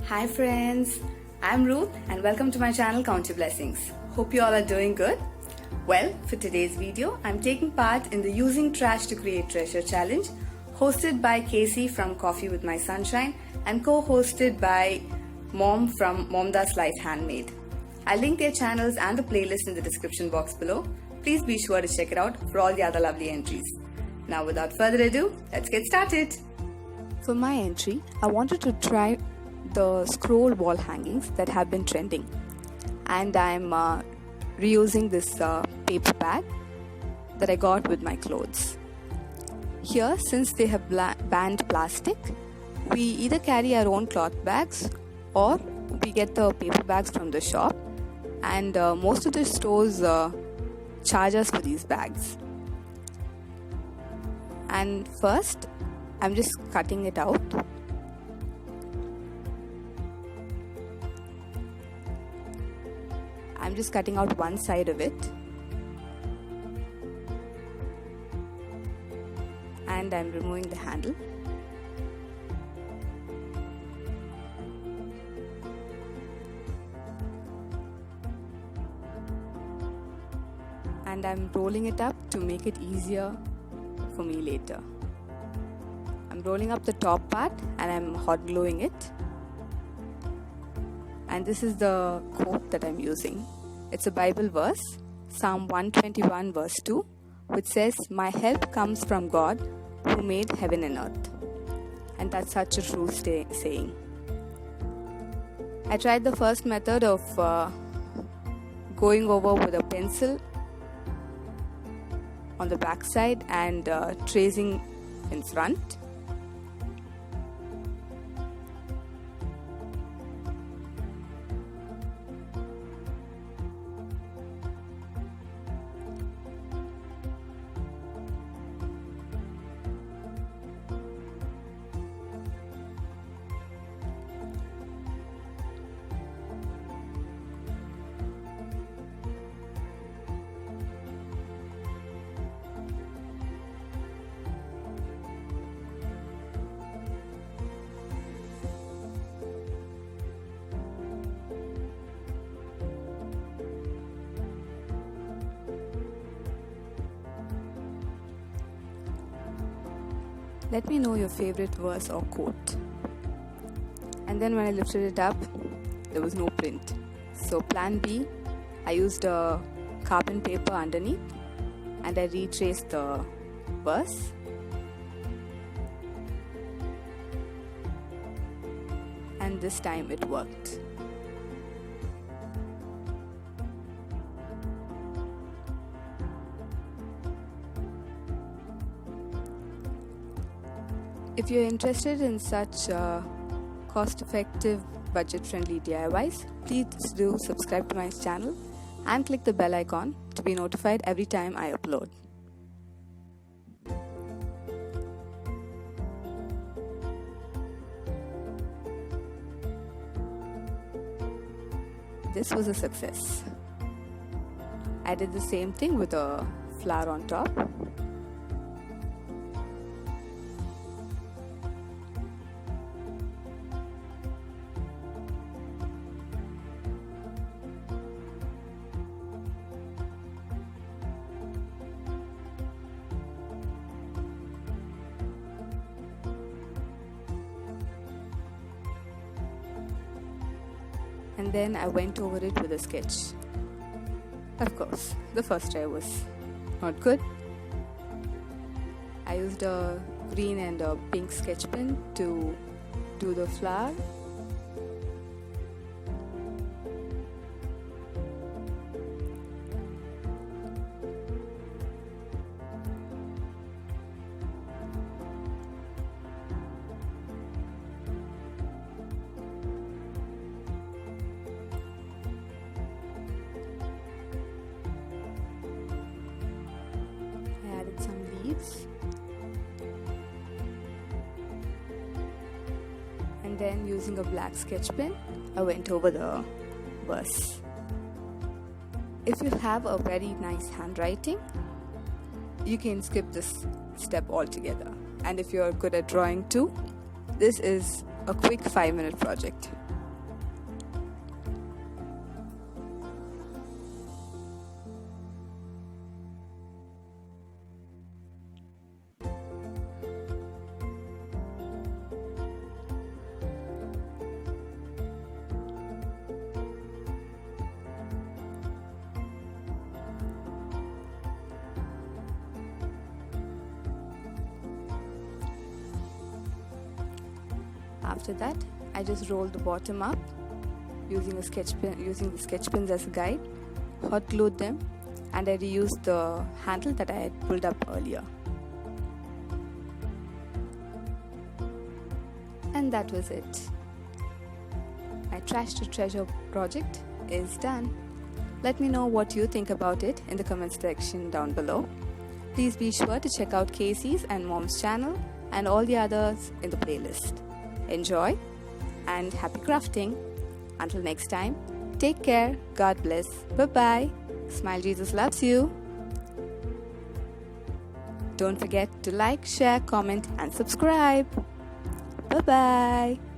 Hi friends, I'm Ruth and welcome to my channel Count Your Blessings. Hope you all are doing good. Well, for today's video, I'm taking part in the Using Trash to Create Treasure challenge hosted by Cassie from Coffee with My Sunshine and co-hosted by Mom from MomDas Life Handmade. I'll link their channels and the playlist in the description box below. Please be sure to check it out for all the other lovely entries. Now without further ado, let's get started. For my entry, I wanted to try the scroll wall hangings that have been trending, and I'm reusing this paper bag that I got with my clothes. Here, since they have banned plastic, we either carry our own cloth bags or we get the paper bags from the shop, and most of the stores charge us for these bags. And first, I'm just cutting it out. I'm just cutting out one side of it, and I'm removing the handle. And I'm rolling it up to make it easier for me later. I'm rolling up the top part and I'm hot gluing it. And this is the quote that I'm using. It's a Bible verse, Psalm 121 verse 2, which says, "My help comes from God who made heaven and earth." And that's such a true saying. I tried the first method of going over with a pencil on the back side and tracing in front. Let me know your favorite verse or quote. And then when I lifted it up, there was no print. So plan B, I used a carbon paper underneath and I retraced the verse. And this time it worked. If you're interested in such cost-effective, budget-friendly DIYs, please do subscribe to my channel and click the bell icon to be notified every time I upload. This was a success. I did the same thing with a flower on top. And then I went over it with a sketch. Of course, the first try was not good. I used a green and a pink sketch pen to do the flower. Some leaves, and then using a black sketch pen I went over the verse. If you have a very nice handwriting, you can skip this step altogether. And if you're good at drawing too, this is a quick 5-minute project. After that, I just roll the bottom up using the sketch pins as a guide, hot glued them, and I reused the handle that I had pulled up earlier. And that was it. My Trash to Treasure project is done. Let me know what you think about it in the comments section down below. Please be sure to check out Cassie's and Mom's channel and all the others in the playlist. Enjoy and happy crafting. Until next time, take care, God bless, bye-bye. Smile, Jesus loves you. Don't forget to like, share, comment and subscribe. Bye-bye.